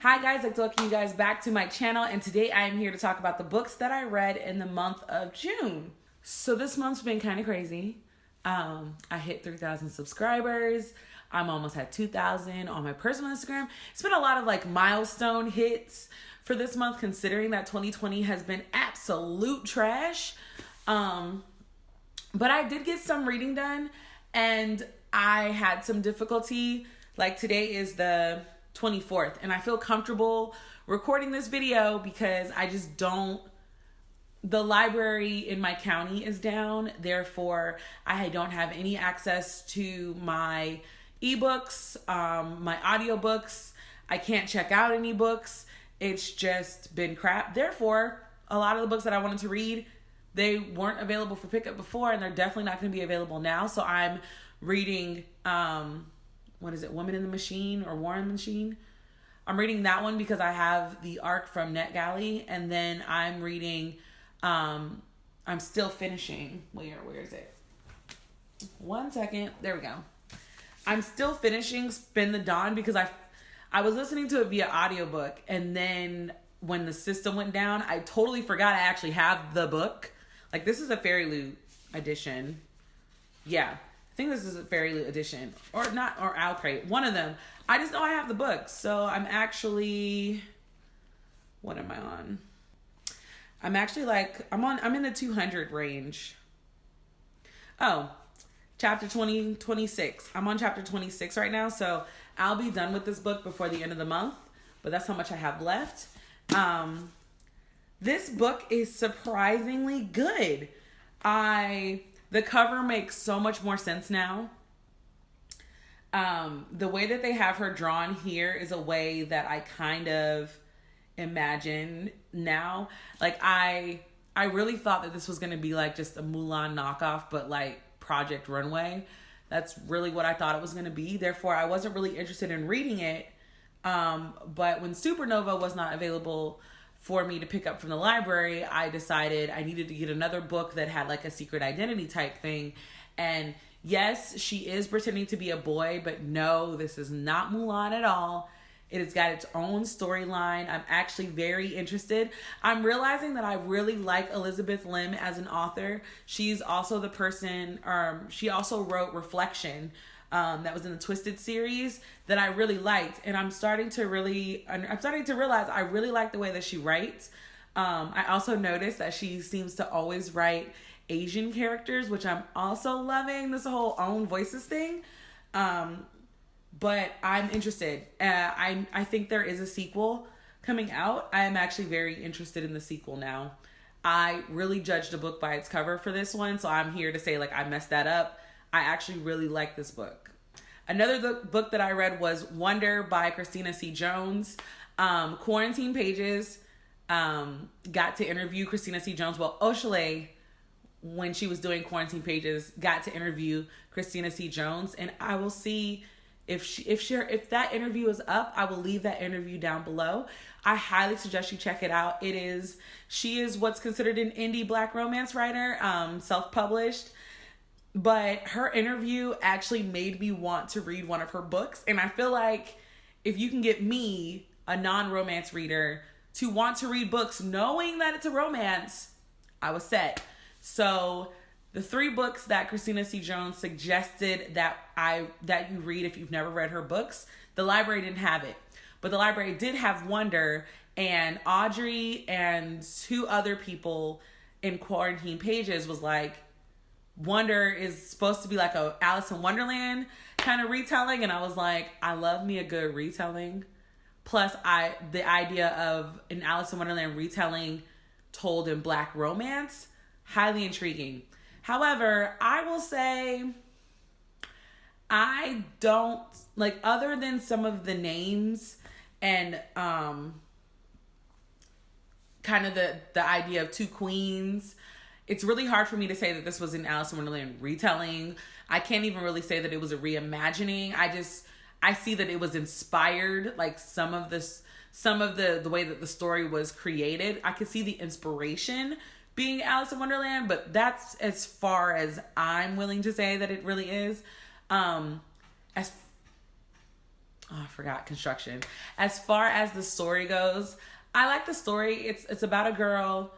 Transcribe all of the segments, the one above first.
Hi guys, I'd like to welcome you guys back to my channel, and today I am here to talk about the books that I read in the month of June. So this month's been kind of crazy. I hit 3,000 subscribers. I'm almost at 2,000 on my personal Instagram. It's been a lot of like milestone hits for this month, considering that 2020 has been absolute trash. But I did get some reading done, and I had some difficulty. Like today is the 24th, and I feel comfortable recording this video because I just don't, the library in my county is down, therefore I don't have any access to my ebooks, my audiobooks. I can't check out any books. It's just been crap. Therefore, a lot of the books that I wanted to read, they weren't available for pickup before, and they're definitely not going to be available now. So I'm reading Woman in the Machine or War in the Machine. I'm reading that one because I have the ARC from NetGalley, and then I'm reading, I'm still finishing, where is it? 1 second, there we go. I'm still finishing Spin the Dawn because I was listening to it via audiobook, and then when the system went down, I totally forgot I actually have the book. Like, this is a Fairy Loot edition. Yeah. I think this is a Fairy Loot edition, or not, or Owl Crate, one of them. I just know I have the book, so I'm actually, what am I on? I'm actually like, I'm in the 200 range. Oh, chapter 26. I'm on chapter 26 right now, so I'll be done with this book before the end of the month, but that's how much I have left. This book is surprisingly good. The cover makes so much more sense now. The way that they have her drawn here is a way that I kind of imagine now. Like, I really thought that this was going to be like just a Mulan knockoff, but like Project Runway. That's really what I thought it was going to be. Therefore, I wasn't really interested in reading it. But when Supernova was not available for me to pick up from the library, I decided I needed to get another book that had like a secret identity type thing. And yes, she is pretending to be a boy, but no, this is not Mulan at all. It has got its own storyline. I'm actually very interested. I'm realizing that I really like Elizabeth Lim as an author. She's also the person, she also wrote Reflection, that was in the Twisted series that I really liked. And I'm starting to realize I really like the way that she writes. I also noticed that she seems to always write Asian characters, which I'm also loving, this whole own voices thing. But I'm interested. I think there is a sequel coming out. I am actually very interested in the sequel now. I really judged a book by its cover for this one, so I'm here to say like I messed that up. I actually really like this book. Another book that I read was Wonder by Christina C. Jones. Quarantine Pages got to interview Christina C. Jones. Well, Oshale, when she was doing Quarantine Pages, got to interview Christina C. Jones, and I will see if that interview is up. I will leave that interview down below. I highly suggest you check it out. She is what's considered an indie Black romance writer, self-published. But her interview actually made me want to read one of her books. And I feel like if you can get me, a non-romance reader, to want to read books knowing that it's a romance, I was set. So the 3 books that Christina C. Jones suggested that you read if you've never read her books, the library didn't have it. But the library did have Wonder, and Audrey and 2 other people in Quarantine Pages was like, Wonder is supposed to be like a Alice in Wonderland kind of retelling, and I was like, I love me a good retelling. Plus, the idea of an Alice in Wonderland retelling told in Black romance, highly intriguing. However, I will say I don't like, other than some of the names and kind of the idea of 2 queens. It's really hard for me to say that this was an Alice in Wonderland retelling. I can't even really say that it was a reimagining. I see that it was inspired, like some of the way that the story was created. I could see the inspiration being Alice in Wonderland, but that's as far as I'm willing to say that it really is. I forgot construction. As far as the story goes, I like the story. It's about a girl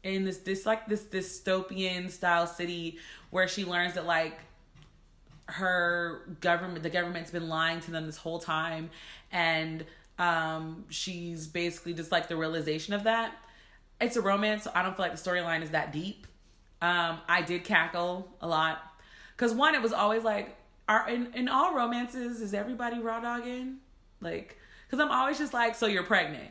in this dystopian style city where she learns that like the government's been lying to them this whole time, and she's basically just like the realization of that. It's a romance, so I don't feel like the storyline is that deep. I did cackle a lot because one, it was always like, in all romances, is everybody raw dogging? Like, because I'm always just like, so you're pregnant?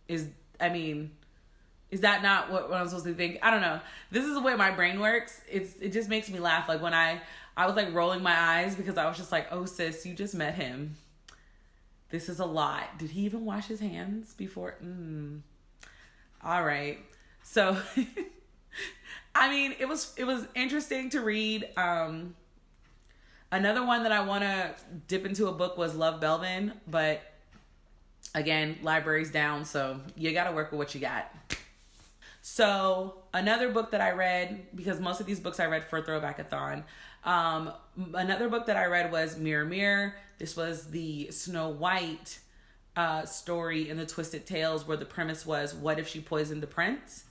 Is that not what I'm supposed to think? I don't know. This is the way my brain works. It just makes me laugh. Like when I was like rolling my eyes because I was just like, oh sis, you just met him. This is a lot. Did he even wash his hands before? All right. So, it was interesting to read. Another one that I want to dip into a book was Love Belvin, but again, library's down, so you got to work with what you got. So another book that I read, because most of these books I read for Throwback-a-thon, another book that I read was Mirror Mirror. This was the Snow White story in the Twisted Tales, where the premise was, what if she poisoned the prince?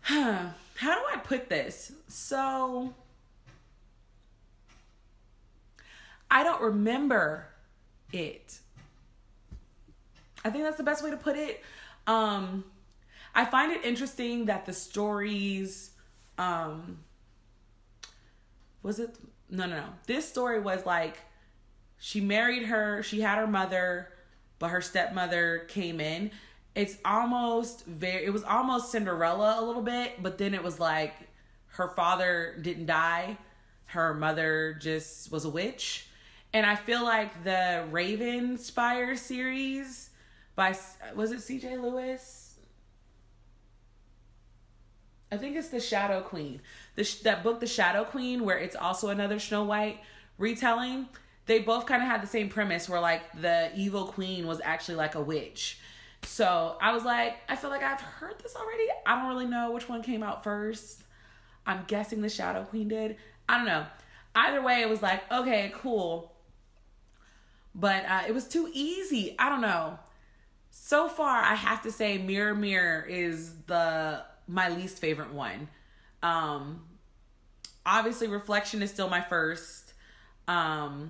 How do I put this? So I don't remember it. I think that's the best way to put it. I find it interesting that the stories, this story was like, she married her, she had her mother, but her stepmother came in. It was almost Cinderella a little bit, but then it was like, her father didn't die, her mother just was a witch. And I feel like the Ravenspire series by, was it C.J. Lewis? I think it's The Shadow Queen. That book, The Shadow Queen, where it's also another Snow White retelling. They both kind of had the same premise where like the evil queen was actually like a witch. So I was like, I feel like I've heard this already. I don't really know which one came out first. I'm guessing The Shadow Queen did. I don't know. Either way, it was like, okay, cool. But it was too easy. I don't know. So far, I have to say Mirror Mirror is my least favorite one. Obviously, Reflection is still my first. A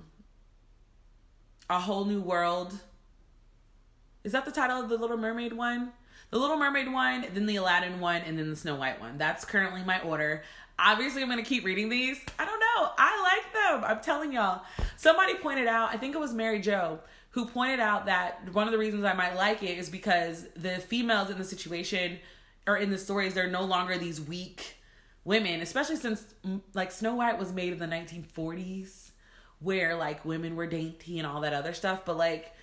Whole New World. Is that the title of the Little Mermaid one? The Little Mermaid one, then the Aladdin one, and then the Snow White one. That's currently my order. Obviously, I'm going to keep reading these. I don't know. I like them. I'm telling y'all. Somebody pointed out, I think it was Mary Jo, who pointed out that one of the reasons I might like it is because the females in the situation or in the stories, they're no longer these weak women, especially since like Snow White was made in the 1940s where like women were dainty and all that other stuff. But like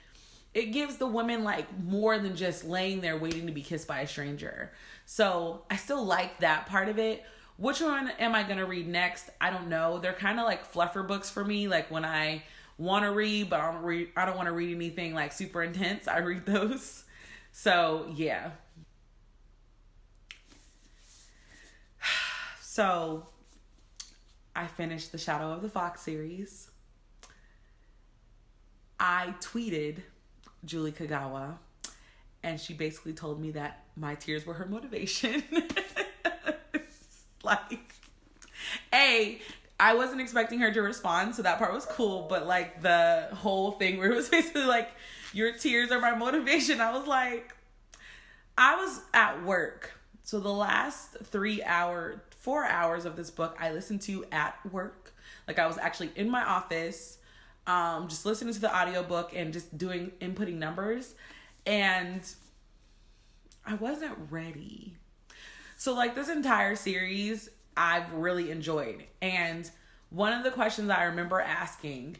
it gives the women like more than just laying there waiting to be kissed by a stranger. So I still like that part of it. Which one am I going to read next? I don't know. They're kind of like fluffer books for me. Like when I want to read, but I don't want to read anything like super intense, I read those. So yeah. So I finished the Shadow of the Fox series. I tweeted Julie Kagawa, and she basically told me that my tears were her motivation. Like, I wasn't expecting her to respond, so that part was cool, but like the whole thing where it was basically like, your tears are my motivation, I was like, I was at work. So the last 4 hours of this book I listened to at work. Like I was actually in my office, just listening to the audiobook and just inputting numbers, and I wasn't ready. So like this entire series I've really enjoyed. And one of the questions I remember asking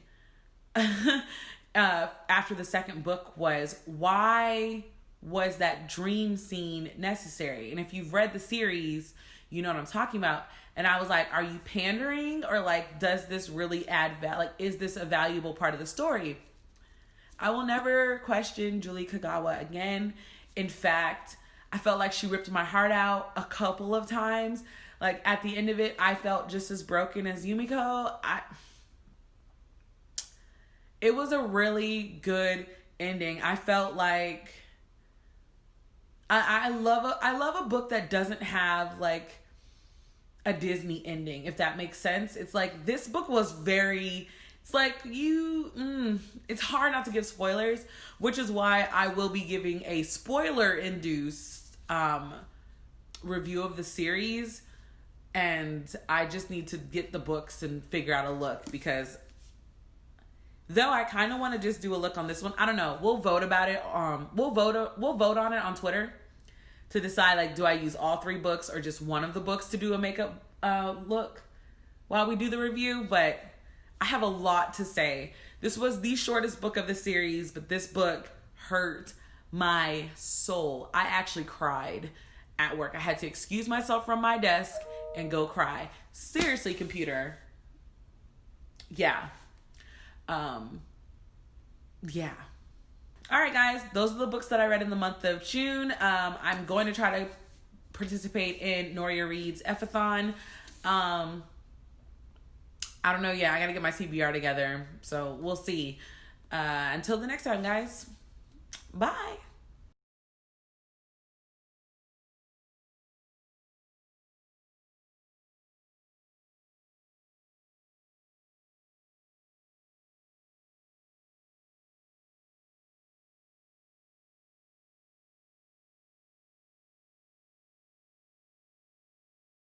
after the second book was, why was that dream scene necessary? And if you've read the series, you know what I'm talking about. And I was like, are you pandering, or like, does this really add value? Like, is this a valuable part of the story? I will never question Julie Kagawa again. In fact, I felt like she ripped my heart out a couple of times. Like at the end of it, I felt just as broken as Yumiko. it was a really good ending. I felt like I love a book that doesn't have like a Disney ending, if that makes sense. It's like this book was very, it's like it's hard not to give spoilers, which is why I will be giving a spoiler induced review of the series. And I just need to get the books and figure out a look, because though I kind of want to just do a look on this one, I don't know. We'll vote about it. We'll vote on it on Twitter to decide, like, do I use all 3 books or just one of the books to do a makeup look while we do the review. But I have a lot to say. This was the shortest book of the series, but this book hurt my soul. I actually cried at work. I had to excuse myself from my desk and go cry. Seriously, computer. Yeah. Yeah. All right, guys. Those are the books that I read in the month of June. I'm going to try to participate in Noria Reed's Effathon. I don't know. Yeah, I got to get my CBR together. So we'll see. Until the next time, guys. Bye.